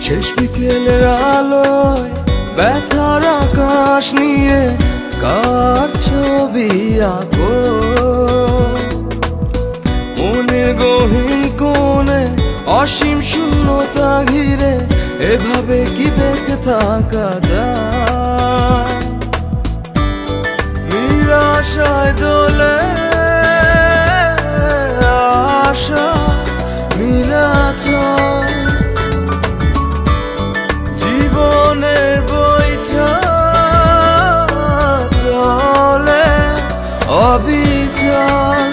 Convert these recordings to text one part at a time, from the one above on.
শেষ বিকেলের আলোয় ব্যথার আকাশ নিয়ে কার ছবি আঁকো মনের গহীন কোণে অসীম শূন্যতা ঘিরে এভাবে কি বেঁচে থাকা যায় নিরাশায় দোলে আশা নীলাচল জীবনের বইটা চলে অবিচল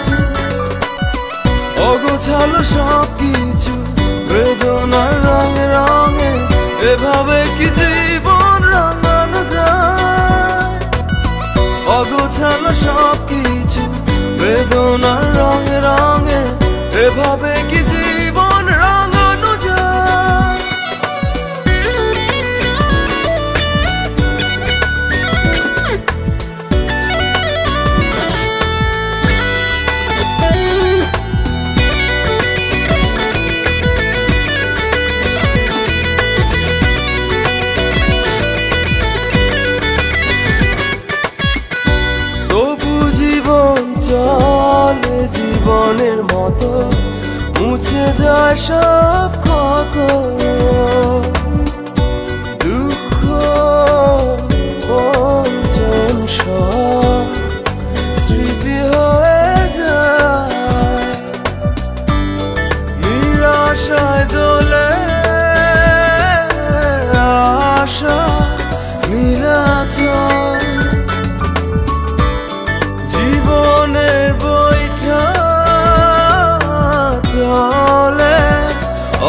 অগোছালো সবকিছু বেদনার রঙে রঙে এভাবে কি জীবন রাঙানো যায় অগোছালো সবকিছু বেদনার রঙে রঙে এভাবে কি জীবন রাঙানো যায় চলে জীবনের মতো মুছে যায় সব ক্ষত দুঃখ বঞ্চন সব স্মৃতি হয়ে যায় নিরাশায় দোলে আশা নীলাচল জীবনের বইটা চলে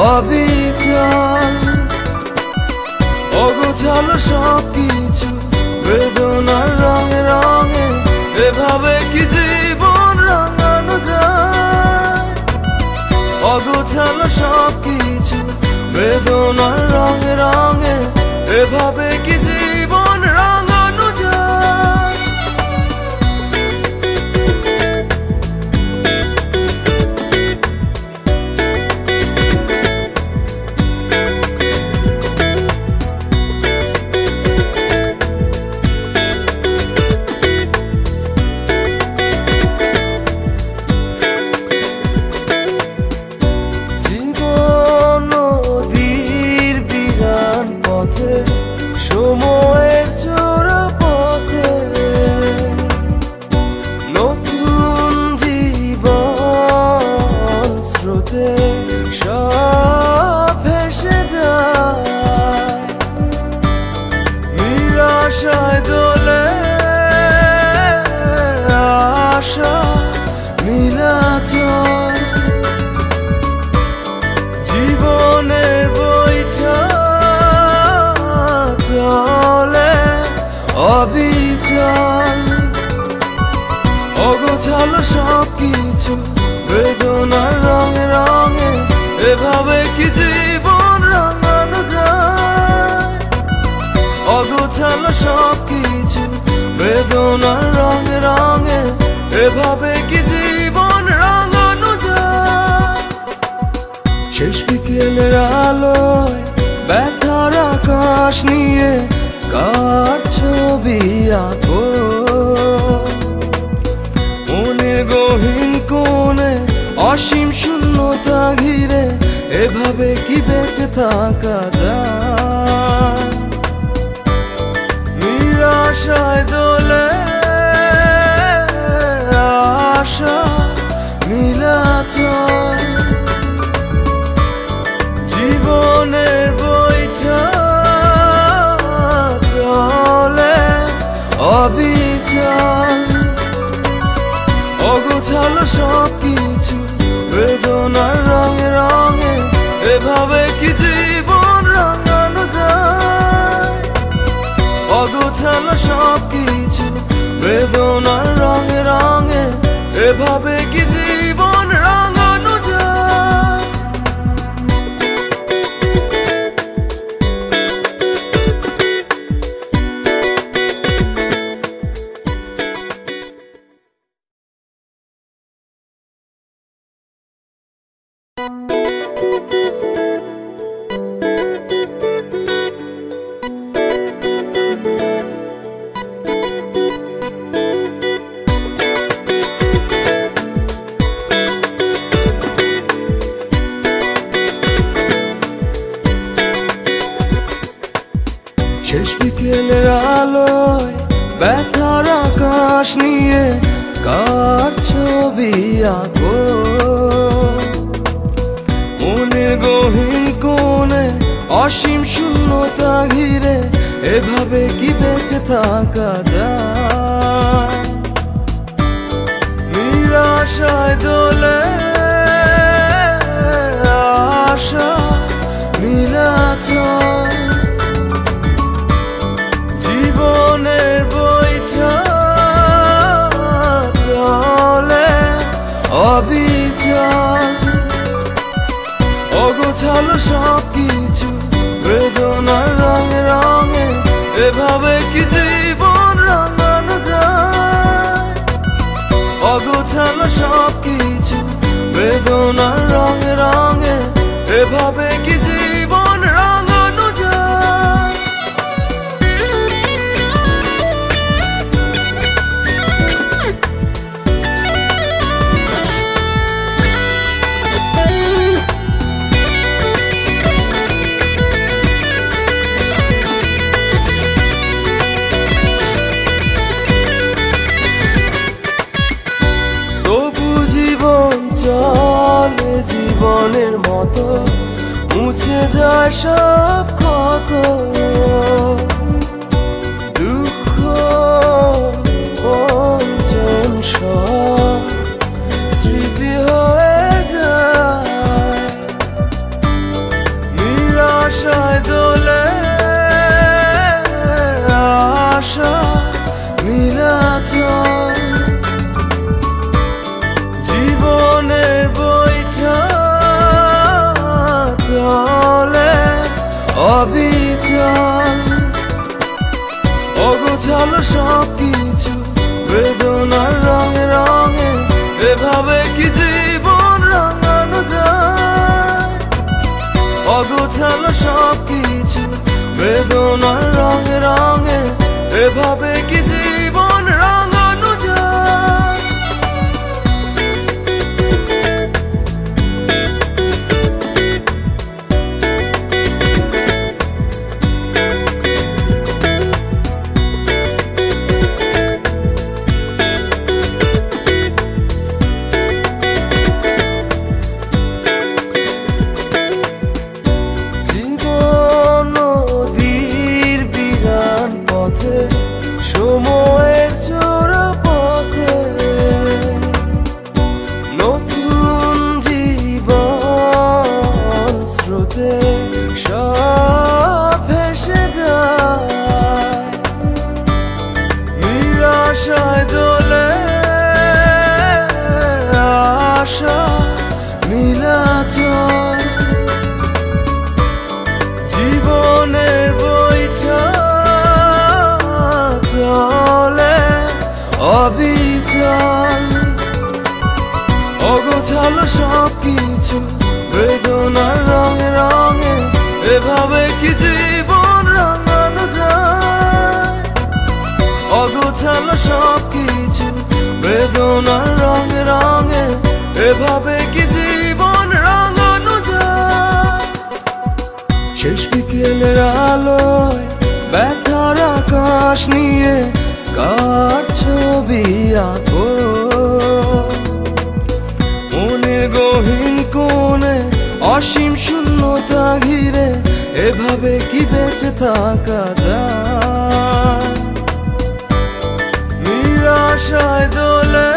অবিচল অগোছালো সবকিছু বেদনার রঙে রঙে এভাবে কি জীবন রাঙানো যায় অগোছালো সবকিছু বেদনার রঙে রঙে এভাবে কি জীবন রাঙানো যায় সময়ের চোরা পথে নতুন জীবন স্রোতে সব ভেসে যায় নিরাশায় দোলে আশা নীলাচল জীবনের বইটা চলে অবিচল অগোছালো সবকিছু বেদনার রঙে রঙে এভাবে কি জীবন রাঙানো যায় অগোছালো সবকিছু বেদনার রঙে রঙে এভাবে কি জীবন রাঙানো যায় শেষ বিকেলের আলোয় ব্যথার আকাশ নিয়ে কার ছবি আঁকো মনের গহীন কোণে অসীম শূন্যতা ঘিরে এভাবে কি বেঁচে থাকা যায় নিরাশায় দোলে আশা নীলাচল জীবনের বইটা চলে অবিচল অগোছালো সবকিছু বেদনার রঙে রঙে এভাবে কি জীবন রাঙানো যায় অগোছালো সবকিছু বেদনার রঙে রঙে এভাবে কি জীবন রাঙানো ছবি আঁকো মনের গহীন কোণে অসীম শূন্যতা ঘিরে এভাবে কি বেঁচে থাকা যায় নিরাশায় দোলে আশা নীলাচল জীবনের বইটা চলে অবিচল অগোছালো সব কিছু বেদনার রঙে রঙে এভাবে কি জীবন রাঙানো যায় অগোছালো সব কিছু বেদনার রঙে রঙে এভাবে কি জীবন রাঙানো যায় চলে জীবনের মতো মুছে যায় সব ক্ষত দুঃখ অঞ্জন সব স্মৃতি হয়ে যায় নিরাশায় দোলে আশা নীলাচল জীবনের বইটা চলে অবিচল অগোছালো সব কিছু বেদনার রঙে রঙে এভাবে কি জীবন রাঙানো যায় অগোছালো সব কিছু বেদনার রঙে রঙে এভাবে কি জীবন রাঙানো যায় সময়ের চোরা পথে নতুন জীবন স্রোতে সব ভেসে যায় নিরাশায় দোলে আশা নীলাচল জীবনের বইটা চলে অবিচল অগোছালো সব কিছু বেদনার রঙে রঙে এভাবে কি জীবন রাঙানো যায় অগোছালো সব কিছু বেদনার রঙে রঙে এভাবে কি জীবন রাঙানো যায় শেষ বিকেলের আলোয় ব্যথার আকাশ নিয়ে কার ছবি আঁকো মনের গহীন কোণে অসীম শূন্যতা ঘিরে এভাবে কি বেঁচে থাকা যায় নিরাশায় দোলে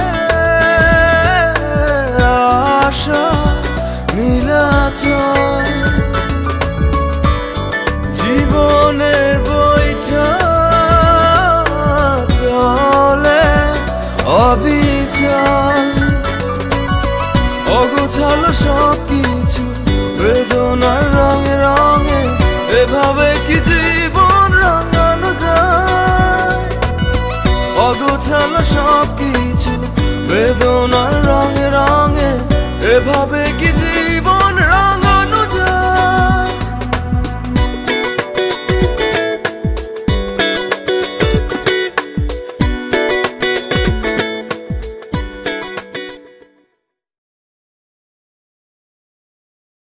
আশা নীলাচল জীবনের বইটা চলে অবিচল অগোছালো সব কিছু বেদনার রঙে রঙে এভাবে কি জীবন রাঙানো যায় অগোছালো সব কিছু বেদনার রঙে রঙে এভাবে